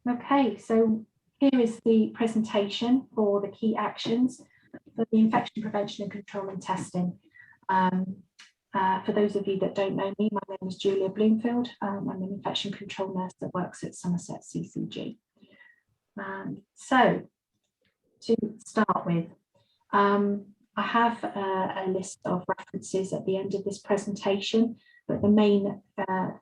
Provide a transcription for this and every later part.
Okay, so here is the presentation for the key actions for the infection prevention and control and testing. For those of you that don't know me, my name is Julia Bloomfield. I'm an infection control nurse that works at Somerset CCG. So to start with, I have a list of references at the end of this presentation, but the main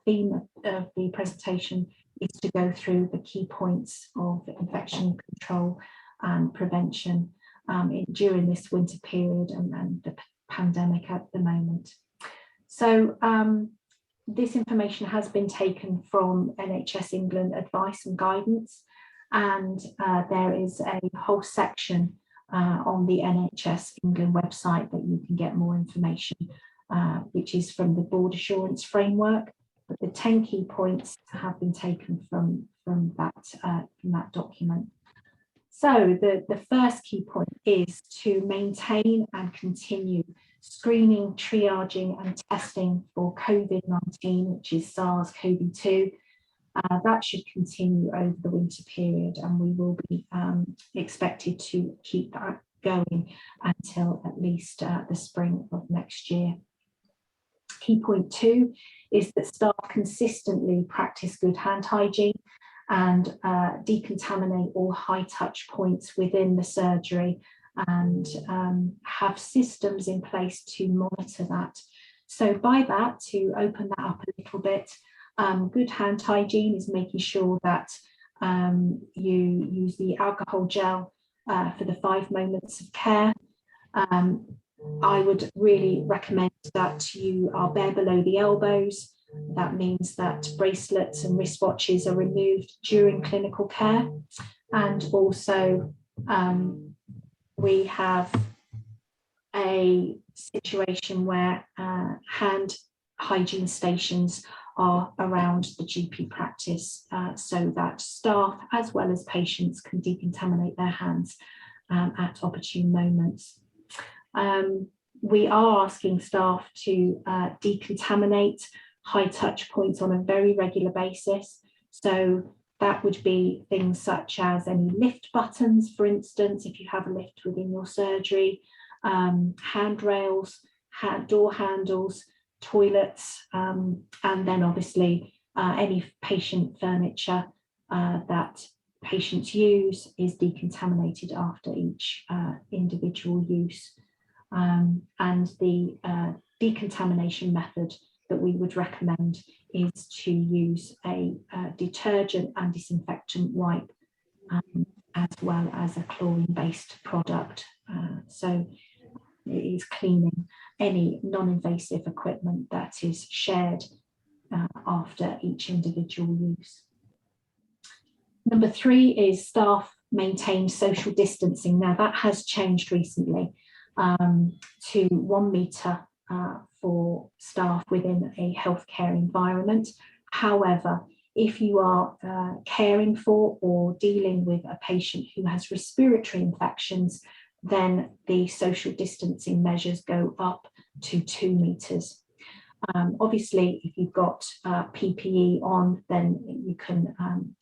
theme of the presentation is to go through the key points of infection control and prevention during this winter period and the pandemic at the moment. So this information has been taken from NHS England advice and guidance, and there is a whole section on the NHS England website that you can get more information, which is from the Board Assurance Framework. But the 10 key points have been taken from that document. So the first key point is to maintain and continue screening, triaging and testing for COVID-19, which is SARS-CoV-2. That should continue over the winter period, and we will be expected to keep that going until at least the spring of next year. Key point 2 is that staff consistently practice good hand hygiene and decontaminate all high touch points within the surgery, and have systems in place to monitor that. So by that, to open that up a little bit, good hand hygiene is making sure that you use the alcohol gel for the 5 moments of care. I would really recommend that you are bare below the elbows. That means that bracelets and wristwatches are removed during clinical care. And also we have a situation where hand hygiene stations are around the GP practice, so that staff as well as patients can decontaminate their hands at opportune moments. We are asking staff to decontaminate high touch points on a very regular basis. So that would be things such as any lift buttons, for instance, if you have a lift within your surgery, handrails, door handles, toilets, and then obviously any patient furniture that patients use is decontaminated after each individual use. And the decontamination method that we would recommend is to use a detergent and disinfectant wipe, as well as a chlorine-based product. So it is cleaning any non-invasive equipment that is shared after each individual use. Number 3 is staff maintain social distancing. Now that has changed recently to 1 metre for staff within a healthcare environment. However, if you are caring for or dealing with a patient who has respiratory infections, then the social distancing measures go up to 2 metres. Obviously, if you've got PPE on, then you can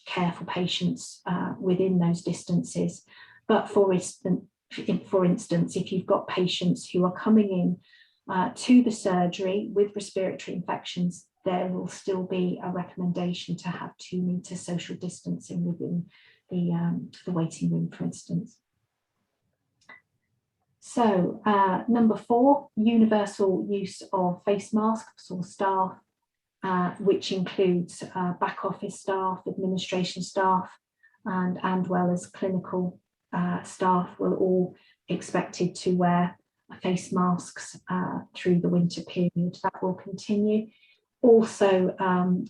care for patients within those distances. But for instance, if you've got patients who are coming in to the surgery with respiratory infections, there will still be a recommendation to have 2 metre social distancing within the waiting room, for instance. So number 4, universal use of face masks for staff, which includes back office staff, administration staff, and well as clinical staff will all expected to wear face masks through the winter period. That will continue. Also,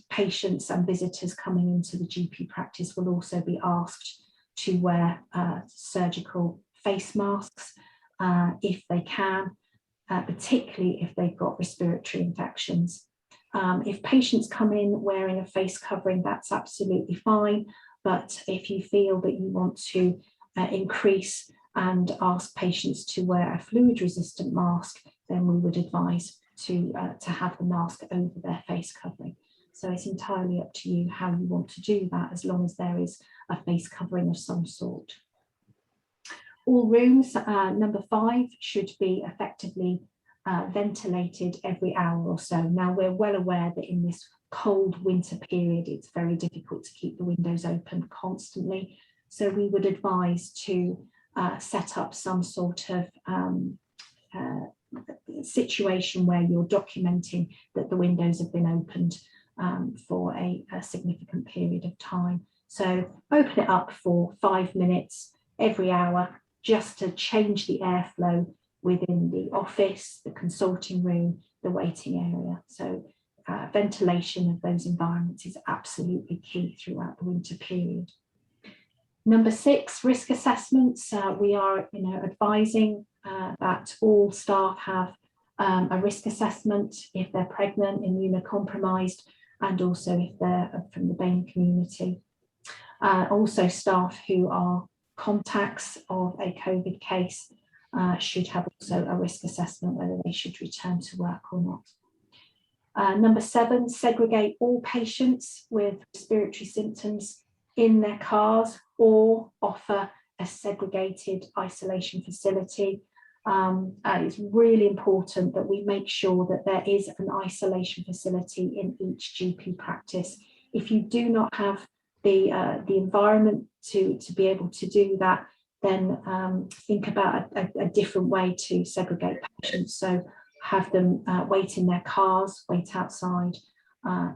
patients and visitors coming into the GP practice will also be asked to wear surgical face masks if they can, particularly if they've got respiratory infections. If patients come in wearing a face covering, that's absolutely fine. But if you feel that you want to increase and ask patients to wear a fluid resistant mask, then we would advise to have the mask over their face covering. So it's entirely up to you how you want to do that, as long as there is a face covering of some sort. All rooms, number 5, should be effectively ventilated every hour or so. Now, we're well aware that in this cold winter period, it's very difficult to keep the windows open constantly. So we would advise to set up some sort of situation where you're documenting that the windows have been opened for a significant period of time. So open it up for 5 minutes every hour, just to change the airflow within the office, the consulting room, the waiting area. So ventilation of those environments is absolutely key throughout the winter period. Number 6, risk assessments. We are advising that all staff have a risk assessment if they're pregnant, immunocompromised, and also if they're from the BAME community. Also, staff who are contacts of a COVID case should have also a risk assessment whether they should return to work or not. Number 7, segregate all patients with respiratory symptoms in their cars, or offer a segregated isolation facility. It's really important that we make sure that there is an isolation facility in each GP practice. If you do not have the environment to be able to do that, then think about a different way to segregate patients. So have them wait in their cars, wait outside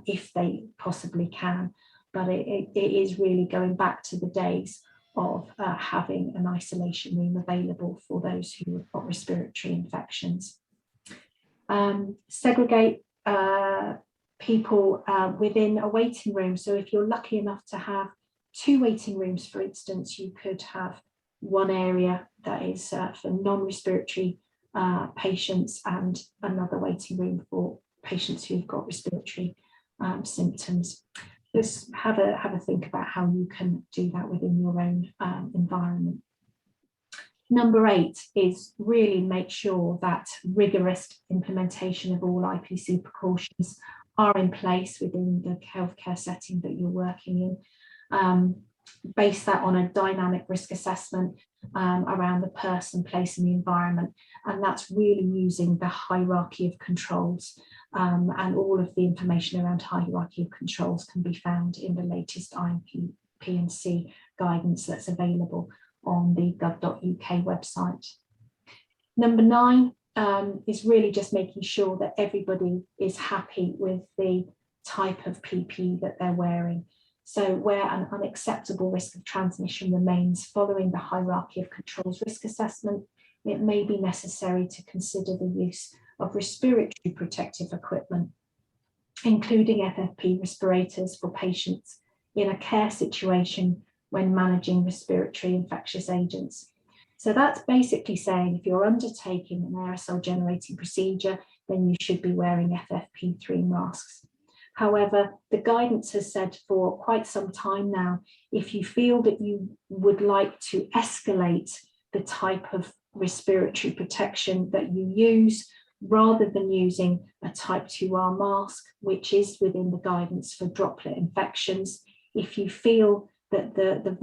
if they possibly can. But it is really going back to the days of having an isolation room available for those who have got respiratory infections. Segregate people within a waiting room. So if you're lucky enough to have 2 waiting rooms, for instance, you could have one area that is for non-respiratory patients and another waiting room for patients who've got respiratory symptoms. Just have a think about how you can do that within your own environment. Number 8 is really make sure that rigorous implementation of all IPC precautions are in place within the healthcare setting that you're working in. Base that on a dynamic risk assessment around the person, place and the environment. And that's really using the hierarchy of controls. And all of the information around hierarchy of controls can be found in the latest IMP&C guidance that's available on the gov.uk website. Number 9 is really just making sure that everybody is happy with the type of PPE that they're wearing. So where an unacceptable risk of transmission remains following the hierarchy of controls risk assessment, it may be necessary to consider the use of respiratory protective equipment, including FFP respirators for patients in a care situation when managing respiratory infectious agents. So that's basically saying if you're undertaking an aerosol generating procedure, then you should be wearing FFP3 masks. However, the guidance has said for quite some time now, if you feel that you would like to escalate the type of respiratory protection that you use, rather than using a type 2R mask, which is within the guidance for droplet infections, if you feel that the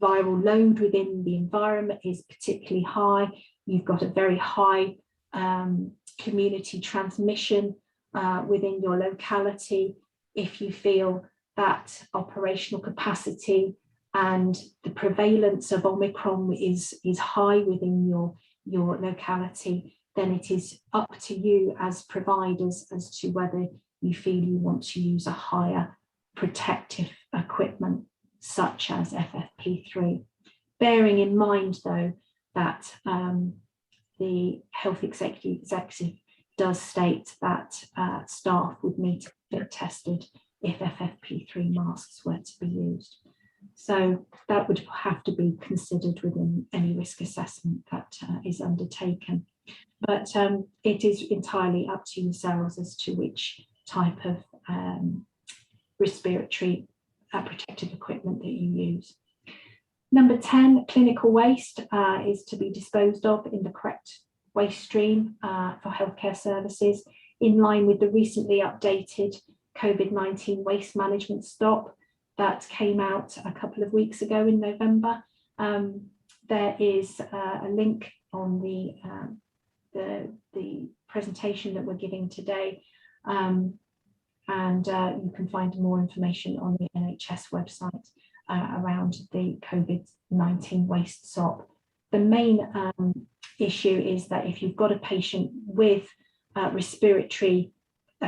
viral load within the environment is particularly high, you've got a very high community transmission within your locality, if you feel that operational capacity and the prevalence of Omicron is high within your locality, then it is up to you as providers as to whether you feel you want to use a higher protective equipment such as FFP3. Bearing in mind though that the health executive does state that staff would need to get tested if FFP3 masks were to be used. So that would have to be considered within any risk assessment that is undertaken. But it is entirely up to yourselves as to which type of respiratory protective equipment that you use. Number 10, clinical waste is to be disposed of in the correct waste stream for healthcare services, in line with the recently updated COVID-19 waste management stop that came out a couple of weeks ago in November. There is a link on the presentation that we're giving today, and you can find more information on the NHS website around the COVID-19 waste stop. The main issue is that if you've got a patient with respiratory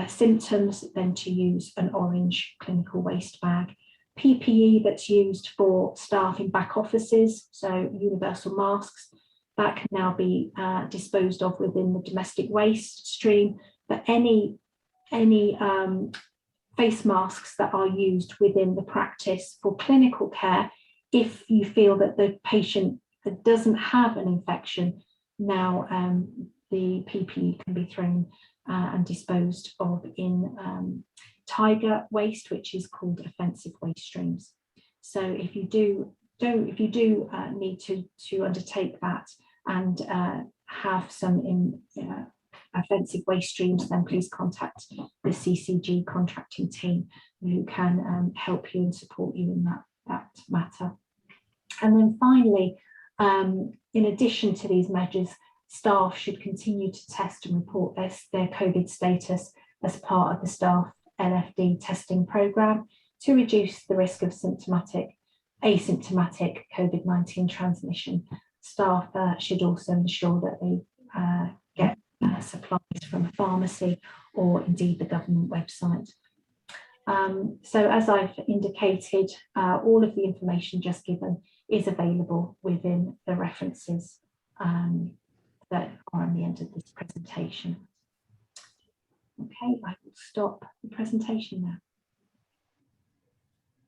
symptoms, then to use an orange clinical waste bag. PPE that's used for staff in back offices, so universal masks, that can now be disposed of within the domestic waste stream. But any face masks that are used within the practice for clinical care, if you feel that the patient that doesn't have an infection, now the PPE can be thrown and disposed of in tiger waste, which is called offensive waste streams. So if you do need to undertake that and have some offensive waste streams, then please contact the CCG contracting team, who can help you and support you in that matter. And then finally, in addition to these measures, staff should continue to test and report their COVID status as part of the staff LFD testing programme to reduce the risk of asymptomatic COVID-19 transmission. Staff should also ensure that they get supplies from a pharmacy or indeed the government website. So as I've indicated, all of the information just given is available within the references that are on the end of this presentation. Okay, I will stop the presentation now.